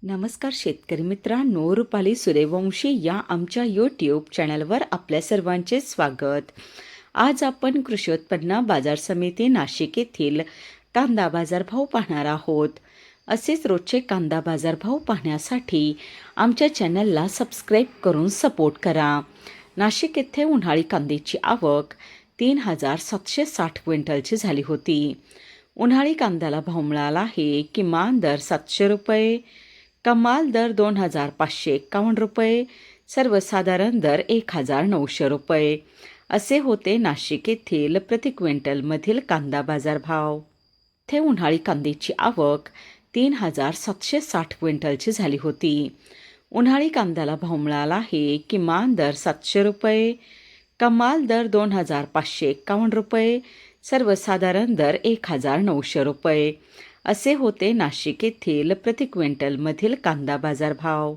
नमस्कार शेतकरी मित्रांनो, रुपाली सूर्यवंशी या आमच्या यूट्यूब चॅनलवर आपल्या सर्वांचे स्वागत. आज आपण कृषी उत्पन्न बाजार समिती नाशिक येथील कांदा बाजारभाव पाहणार आहोत. असेच रोजचे कांदा बाजारभाव पाहण्यासाठी आमच्या चॅनलला सबस्क्राईब करून सपोर्ट करा. नाशिक येथे उन्हाळी कांद्याची आवक 3,760 क्विंटलची झाली होती. उन्हाळी कांद्याला भाव मिळाला आहे. किमान दर 700 रुपये, कमाल दर 2,551 रुपये, सर्वसाधारण दर 1,900 रुपये असे होते नाशिक येथील प्रति क्विंटलमधील कांदा बाजारभाव. ते उन्हाळी कांद्याची आवक 3,760 क्विंटलची झाली होती. उन्हाळी कांद्याला भाव मिळाला आहे. किमान दर 700 रुपये, कमाल दर 2,551 रुपये, सर्वसाधारण दर 1,900 रुपये असे होते नाशिक येथील प्रति क्विंटलमधील कांदा बाजारभाव.